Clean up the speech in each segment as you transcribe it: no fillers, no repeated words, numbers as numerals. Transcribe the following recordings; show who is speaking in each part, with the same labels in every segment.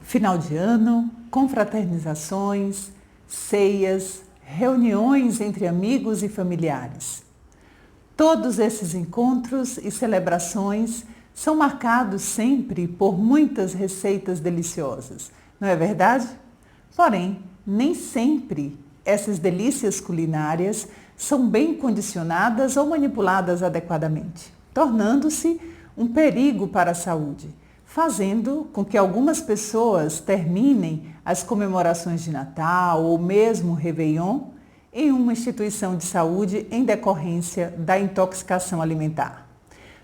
Speaker 1: Final de ano, confraternizações, ceias, reuniões entre amigos e familiares. Todos esses encontros e celebrações são marcados sempre por muitas receitas deliciosas, não é verdade? Porém, nem sempre essas delícias culinárias são bem condicionadas ou manipuladas adequadamente, tornando-se um perigo para a saúde, fazendo com que algumas pessoas terminem as comemorações de Natal ou mesmo Réveillon em uma instituição de saúde em decorrência da intoxicação alimentar.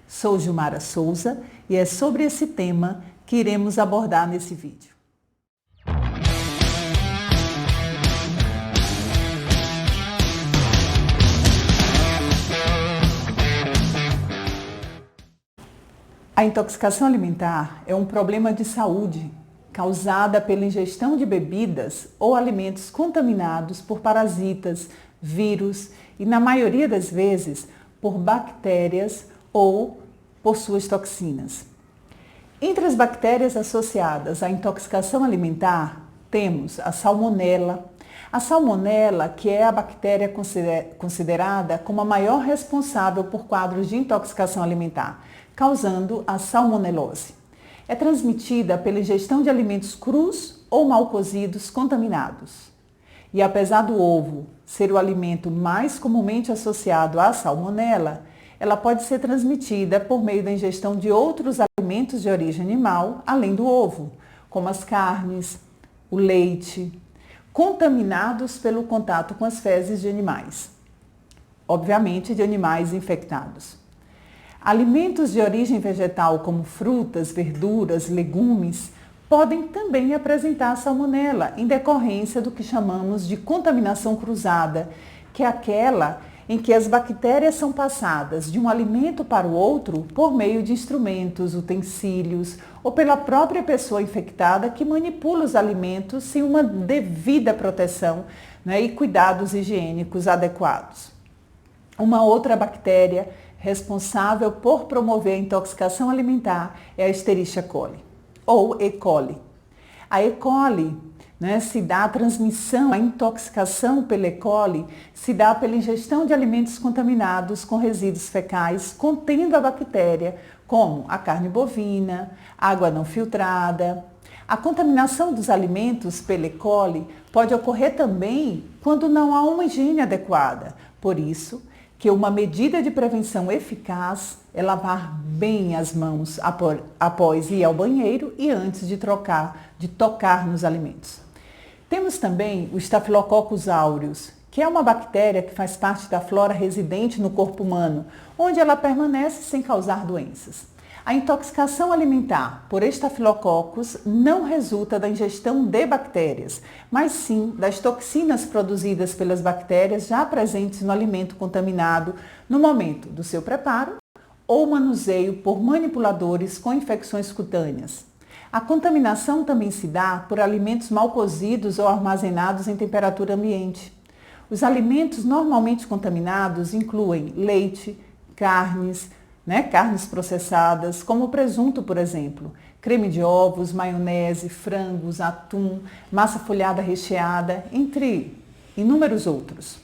Speaker 1: Sou Gilmara Souza e é sobre esse tema que iremos abordar nesse vídeo. A intoxicação alimentar é um problema de saúde causada pela ingestão de bebidas ou alimentos contaminados por parasitas, vírus e, na maioria das vezes, por bactérias ou por suas toxinas. Entre as bactérias associadas à intoxicação alimentar, temos a salmonela. A salmonela, que é a bactéria considerada como a maior responsável por quadros de intoxicação alimentar, causando a salmonelose. É transmitida pela ingestão de alimentos crus ou mal cozidos contaminados. E apesar do ovo ser o alimento mais comumente associado à salmonela, ela pode ser transmitida por meio da ingestão de outros alimentos de origem animal, além do ovo, como as carnes, o leite, contaminados pelo contato com as fezes de animais. Obviamente, de animais infectados. Alimentos de origem vegetal, como frutas, verduras, legumes, podem também apresentar salmonela em decorrência do que chamamos de contaminação cruzada, que é aquela em que as bactérias são passadas de um alimento para o outro por meio de instrumentos, utensílios ou pela própria pessoa infectada que manipula os alimentos sem uma devida proteção, e cuidados higiênicos adequados. Uma outra bactéria responsável por promover a intoxicação alimentar é a Escherichia coli, ou E. coli. A E. coli, se dá a transmissão, a intoxicação pela E. coli se dá pela ingestão de alimentos contaminados com resíduos fecais contendo a bactéria, como a carne bovina, água não filtrada. A contaminação dos alimentos pela E. coli pode ocorrer também quando não há uma higiene adequada. Por isso, que uma medida de prevenção eficaz é lavar bem as mãos após ir ao banheiro e antes de tocar nos alimentos. Temos também o Staphylococcus aureus, que é uma bactéria que faz parte da flora residente no corpo humano, onde ela permanece sem causar doenças. A intoxicação alimentar por Staphylococcus não resulta da ingestão de bactérias, mas sim das toxinas produzidas pelas bactérias já presentes no alimento contaminado no momento do seu preparo ou manuseio por manipuladores com infecções cutâneas. A contaminação também se dá por alimentos mal cozidos ou armazenados em temperatura ambiente. Os alimentos normalmente contaminados incluem leite, carnes processadas, como o presunto, por exemplo, creme de ovos, maionese, frangos, atum, massa folhada recheada, entre inúmeros outros.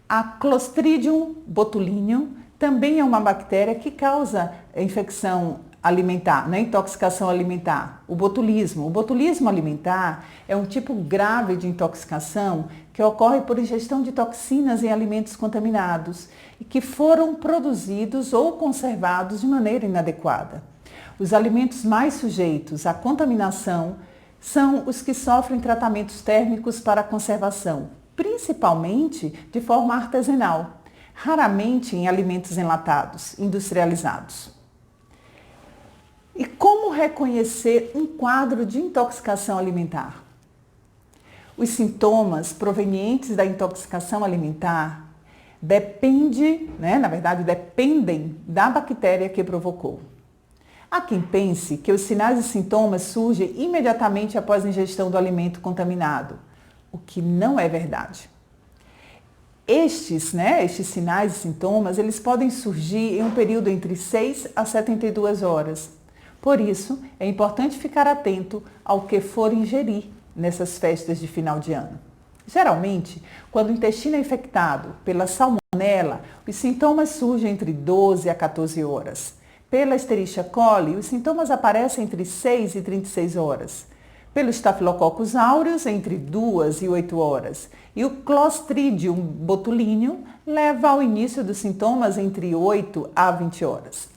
Speaker 1: A Clostridium botulinum também é uma bactéria que causa infecção alimentar, intoxicação alimentar, o botulismo. O botulismo alimentar é um tipo grave de intoxicação que ocorre por ingestão de toxinas em alimentos contaminados e que foram produzidos ou conservados de maneira inadequada. Os alimentos mais sujeitos à contaminação são os que sofrem tratamentos térmicos para conservação, principalmente de forma artesanal, raramente em alimentos enlatados, industrializados. E como reconhecer um quadro de intoxicação alimentar? Os sintomas provenientes da intoxicação alimentar dependem da bactéria que provocou. Há quem pense que os sinais e sintomas surgem imediatamente após a ingestão do alimento contaminado, o que não é verdade. Estes sinais e sintomas, eles podem surgir em um período entre 6 a 72 horas. Por isso, é importante ficar atento ao que for ingerir nessas festas de final de ano. Geralmente, quando o intestino é infectado pela salmonela, os sintomas surgem entre 12 a 14 horas. Pela Escherichia coli, os sintomas aparecem entre 6 e 36 horas. Pelo Staphylococcus aureus, entre 2 e 8 horas. E o Clostridium botulinum leva ao início dos sintomas entre 8 a 20 horas.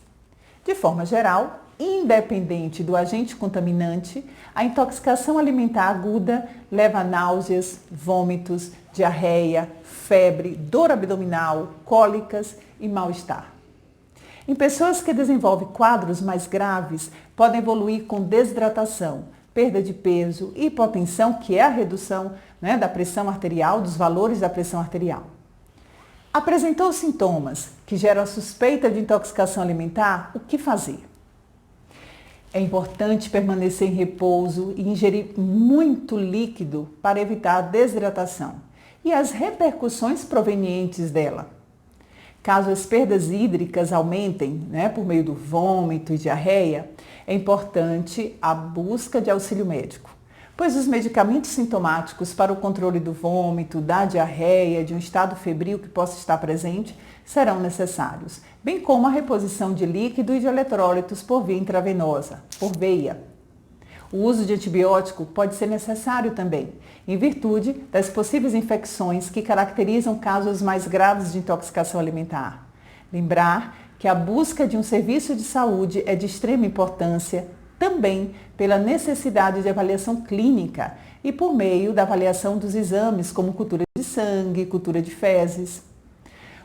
Speaker 1: De forma geral, independente do agente contaminante, a intoxicação alimentar aguda leva a náuseas, vômitos, diarreia, febre, dor abdominal, cólicas e mal-estar. Em pessoas que desenvolvem quadros mais graves, podem evoluir com desidratação, perda de peso, hipotensão, que é a redução da pressão arterial, dos valores da pressão arterial. Apresentou sintomas que geram a suspeita de intoxicação alimentar, o que fazer? É importante permanecer em repouso e ingerir muito líquido para evitar a desidratação e as repercussões provenientes dela. Caso as perdas hídricas aumentem, por meio do vômito e diarreia, é importante a busca de auxílio médico, pois os medicamentos sintomáticos para o controle do vômito, da diarreia, de um estado febril que possa estar presente, serão necessários, bem como a reposição de líquido e de eletrólitos por via intravenosa, por veia. O uso de antibiótico pode ser necessário também, em virtude das possíveis infecções que caracterizam casos mais graves de intoxicação alimentar. Lembrar que a busca de um serviço de saúde é de extrema importância também pela necessidade de avaliação clínica e por meio da avaliação dos exames como cultura de sangue, cultura de fezes.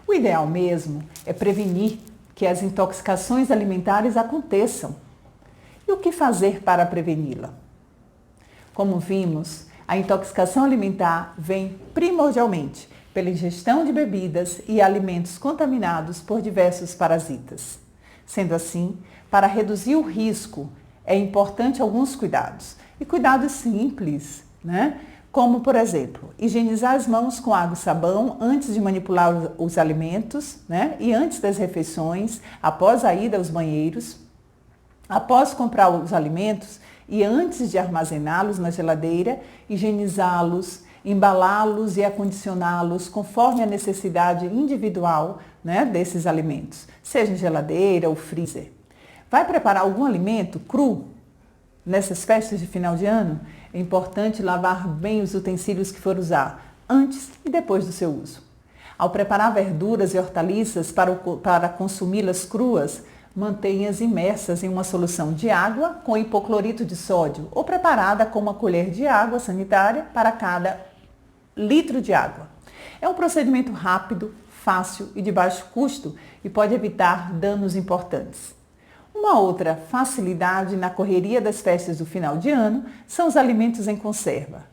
Speaker 1: O ideal mesmo é prevenir que as intoxicações alimentares aconteçam. E o que fazer para preveni-la? Como vimos, a intoxicação alimentar vem primordialmente pela ingestão de bebidas e alimentos contaminados por diversos parasitas. Sendo assim, para reduzir o risco, é importante alguns cuidados. E cuidados simples, Como, por exemplo, higienizar as mãos com água e sabão antes de manipular os alimentos, E antes das refeições, após a ida aos banheiros, após comprar os alimentos e antes de armazená-los na geladeira, higienizá-los, embalá-los e acondicioná-los conforme a necessidade individual desses alimentos, seja em geladeira ou freezer. Vai preparar algum alimento cru nessas festas de final de ano? É importante lavar bem os utensílios que for usar, antes e depois do seu uso. Ao preparar verduras e hortaliças para consumi-las cruas, mantenha-as imersas em uma solução de água com hipoclorito de sódio ou preparada com uma colher de água sanitária para cada litro de água. É um procedimento rápido, fácil e de baixo custo e pode evitar danos importantes. Uma outra facilidade na correria das festas do final de ano são os alimentos em conserva.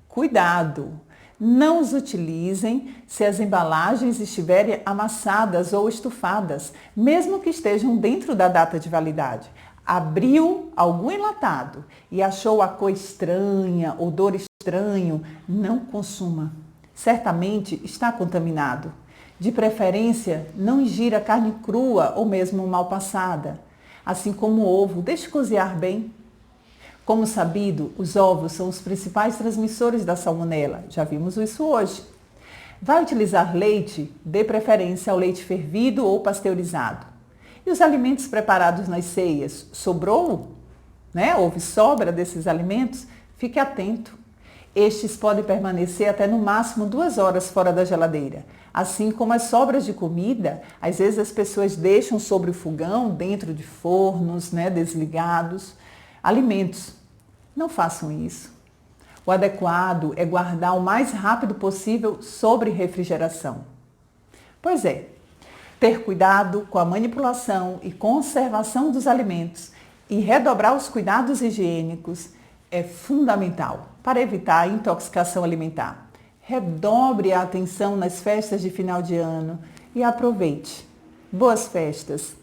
Speaker 1: Cuidado! Não os utilizem se as embalagens estiverem amassadas ou estufadas, mesmo que estejam dentro da data de validade. Abriu algum enlatado e achou a cor estranha, odor estranho, não consuma. Certamente está contaminado. De preferência, não ingira carne crua ou mesmo mal passada. Assim como o ovo, deixe cozinhar bem. Como sabido, os ovos são os principais transmissores da salmonela. Já vimos isso hoje. Vai utilizar leite? Dê preferência ao leite fervido ou pasteurizado. E os alimentos preparados nas ceias? Sobrou? Houve sobra desses alimentos? Fique atento. Estes podem permanecer até no máximo 2 horas fora da geladeira. Assim como as sobras de comida, às vezes as pessoas deixam sobre o fogão, dentro de fornos, desligados, alimentos. Não façam isso. O adequado é guardar o mais rápido possível sobre refrigeração. Pois é, ter cuidado com a manipulação e conservação dos alimentos e redobrar os cuidados higiênicos é fundamental para evitar a intoxicação alimentar. Redobre a atenção nas festas de final de ano e aproveite. Boas festas!